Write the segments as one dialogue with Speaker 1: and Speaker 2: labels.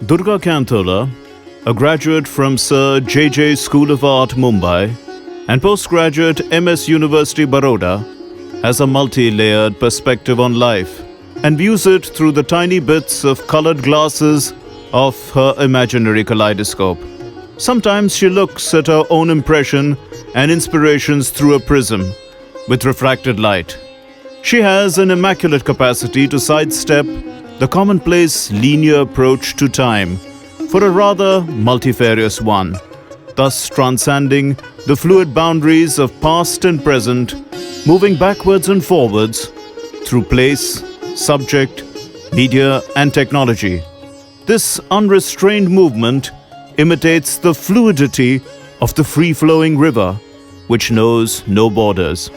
Speaker 1: Durga Kainthola, a graduate from Sir J.J. School of Art, Mumbai, and postgraduate MS University, Baroda, has a multi-layered perspective on life and views it through the tiny bits of colored glasses of her imaginary kaleidoscope. Sometimes she looks at her own impression and inspirations through a prism with refracted light. She has an immaculate capacity to sidestep the commonplace linear approach to time for a rather multifarious one, thus transcending the fluid boundaries of past and present, moving backwards and forwards through place, subject, media, and technology. This unrestrained movement imitates the fluidity of the free-flowing river, which knows no borders.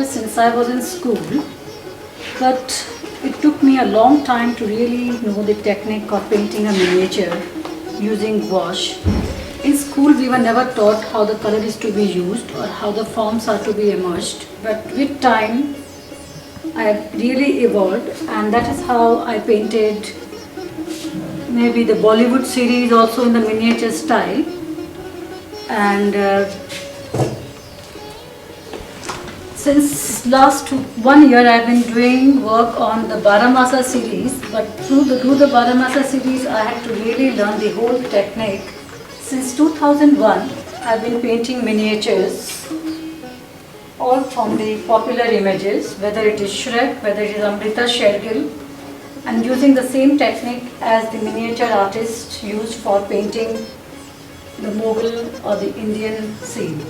Speaker 2: Since I was in school, but it took me a long time to really know the technique of painting a miniature using wash. In school we were never taught how the color is to be used or how the forms are to be immersed, but with time I have really evolved, and that is how I painted maybe the Bollywood series also in the miniature style. And since last 1 year I have been doing work on the Baramasa series, but through the Baramasa series I had to really learn the whole technique. Since 2001 I have been painting miniatures, all from the popular images, whether it is Shrek, whether it is Amrita Shergill, and using the same technique as the miniature artist used for painting the Mughal or the Indian scene.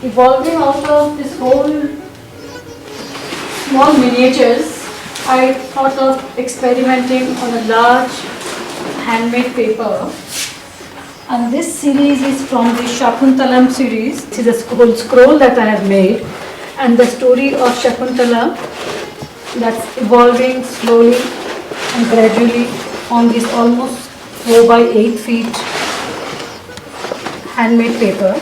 Speaker 2: Evolving out of this whole small miniatures, I thought of experimenting on a large handmade paper, and this series is from the Shakuntalam series. This is a whole scroll that I have made, and the story of Shakuntala that's evolving slowly and gradually on this almost 4 by 8 feet handmade paper.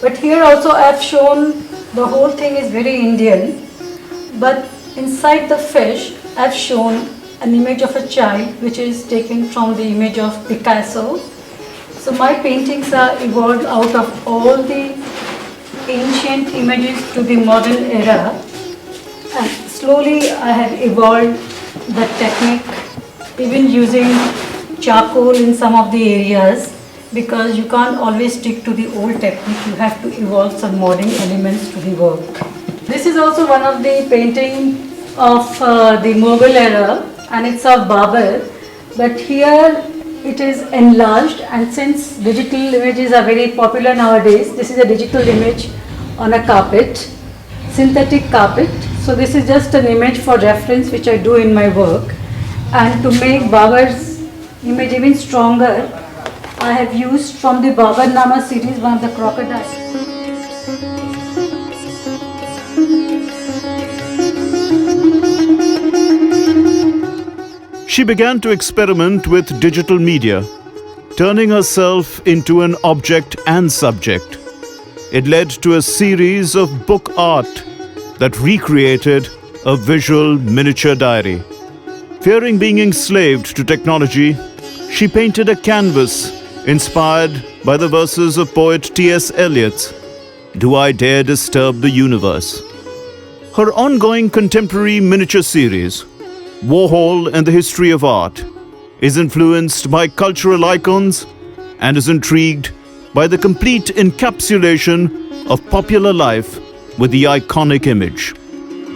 Speaker 2: But here also I have shown the whole thing is very Indian, but inside the fish I have shown an image of a child which is taken from the image of Picasso. So my paintings are evolved out of all the ancient images to the modern era, and slowly I have evolved the technique, even using charcoal in some of the areas, because you can't always stick to the old technique, you have to evolve some modern elements to the work. This is also one of the painting of the Mughal era, and it's of Babur, but here it is enlarged, and since digital images are very popular nowadays, this is a digital image on a carpet, synthetic carpet. So this is just an image for reference which I do in my work, and to make Babur's image even stronger, I have used from the Babur Nama series one of the crocodiles.
Speaker 1: She began to experiment with digital media, turning herself into an object and subject. It led to a series of book art that recreated a visual miniature diary. Fearing being enslaved to technology, she painted a canvas inspired by the verses of poet T.S. Eliot's "Do I Dare Disturb the Universe?" Her ongoing contemporary miniature series, Warhol and the History of Art, is influenced by cultural icons and is intrigued by the complete encapsulation of popular life with the iconic image.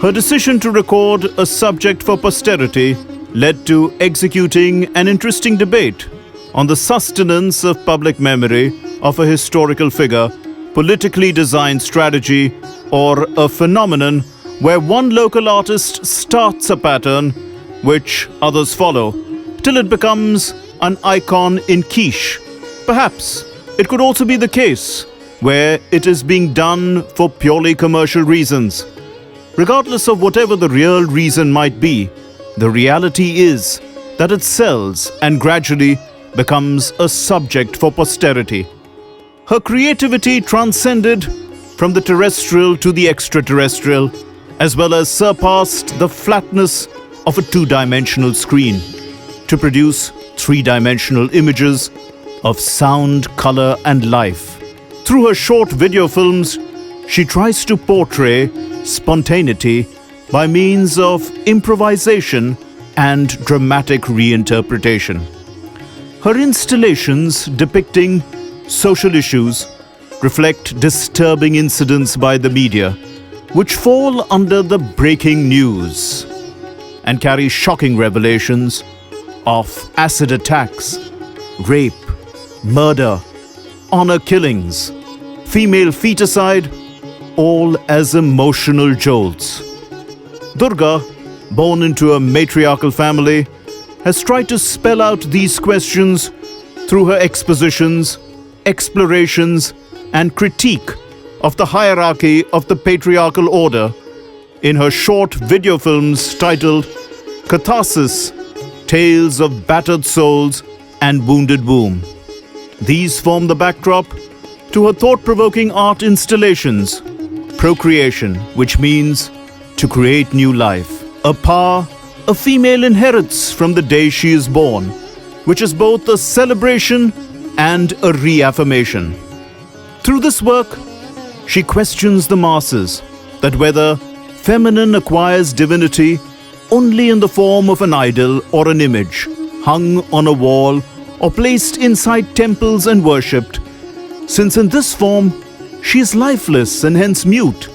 Speaker 1: Her decision to record a subject for posterity led to executing an interesting debate on the sustenance of public memory of a historical figure, politically designed strategy, or a phenomenon where one local artist starts a pattern which others follow, till it becomes an icon in quiche. Perhaps it could also be the case where it is being done for purely commercial reasons. Regardless of whatever the real reason might be, the reality is that it sells and gradually becomes a subject for posterity. Her creativity transcended from the terrestrial to the extraterrestrial, as well as surpassed the flatness of a two-dimensional screen to produce three-dimensional images of sound, color, and life. Through her short video films, she tries to portray spontaneity by means of improvisation and dramatic reinterpretation. Her installations depicting social issues reflect disturbing incidents by the media, which fall under the breaking news and carry shocking revelations of acid attacks, rape, murder, honor killings, female feticide, all as emotional jolts. Durga, born into a matriarchal family, has tried to spell out these questions through her expositions, explorations, and critique of the hierarchy of the patriarchal order in her short video films titled Catharsis, Tales of Battered Souls and Wounded Womb. These form the backdrop to her thought-provoking art installations, Procreation, which means to create new life, a power a female inherits from the day she is born, which is both a celebration and a reaffirmation. Through this work, she questions the masses that whether feminine acquires divinity only in the form of an idol or an image hung on a wall or placed inside temples and worshipped, since in this form she is lifeless and hence mute.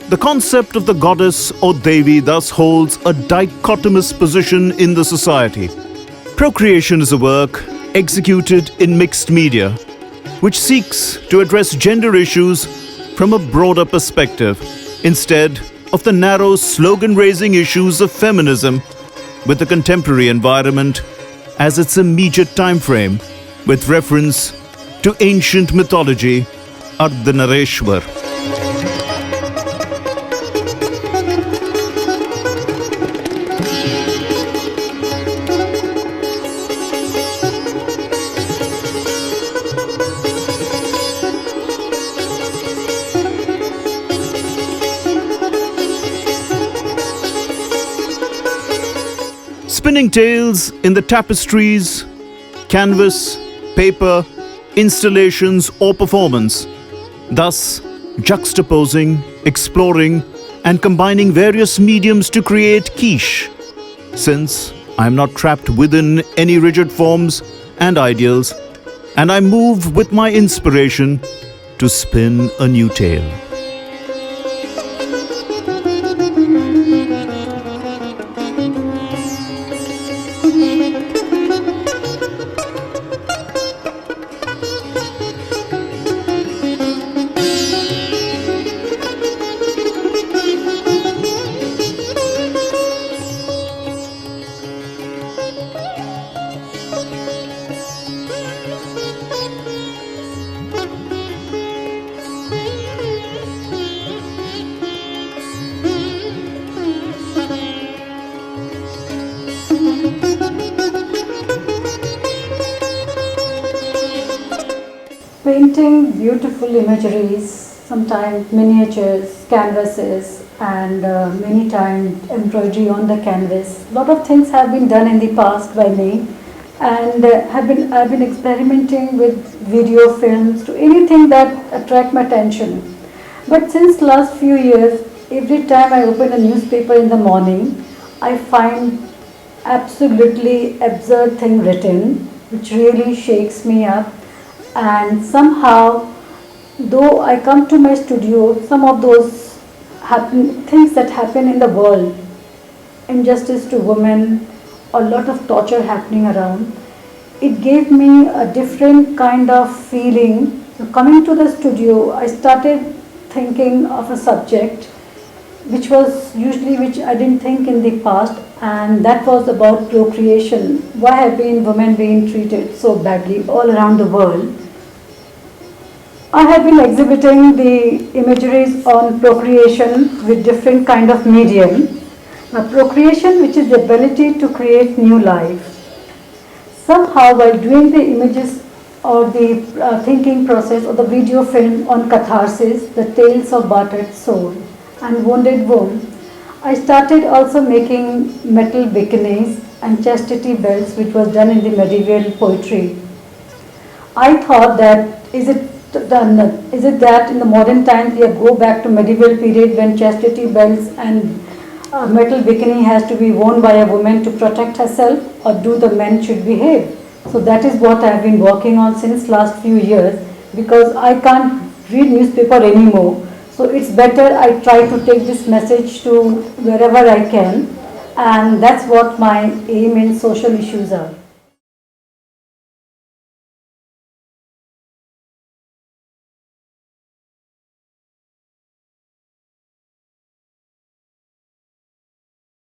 Speaker 1: The concept of the goddess or Devi thus holds a dichotomous position in the society. Procreation is a work executed in mixed media, which seeks to address gender issues from a broader perspective, instead of the narrow slogan-raising issues of feminism, with the contemporary environment as its immediate time frame, with reference to ancient mythology, Ardhanareshwar. Spinning tales in the tapestries, canvas, paper, installations or performance, thus juxtaposing, exploring and combining various mediums to create quiche. Since I am not trapped within any rigid forms and ideals, and I move with my inspiration to spin a new tale.
Speaker 2: painting beautiful imageries, sometimes miniatures, canvases, and many times embroidery on the canvas. A lot of things have been done in the past by me, and I've been experimenting with video films to anything that attract my attention. But since last few years, every time I open a newspaper in the morning, I find absolutely absurd thing written, which really shakes me up. And somehow, though I come to my studio, some of those things that happen in the world, injustice to women, a lot of torture happening around, it gave me a different kind of feeling. So coming to the studio, I started thinking of a subject which I didn't think in the past, and that was about procreation. Why have women been treated so badly all around the world? I have been exhibiting the imageries on procreation with different kind of medium. Now, procreation, which is the ability to create new life. Somehow, while doing the images or the thinking process or the video film on catharsis, the tales of battered soul and wounded womb, I started also making metal bikinis and chastity belts, which was done in the medieval poetry. I thought that is it that in the modern times we go back to medieval period when chastity belts and metal bikini has to be worn by a woman to protect herself, or do the men should behave? So that is what I have been working on since last few years, because I can't read newspaper anymore. So it's better I try to take this message to wherever I can, and that's what my aim in social issues are.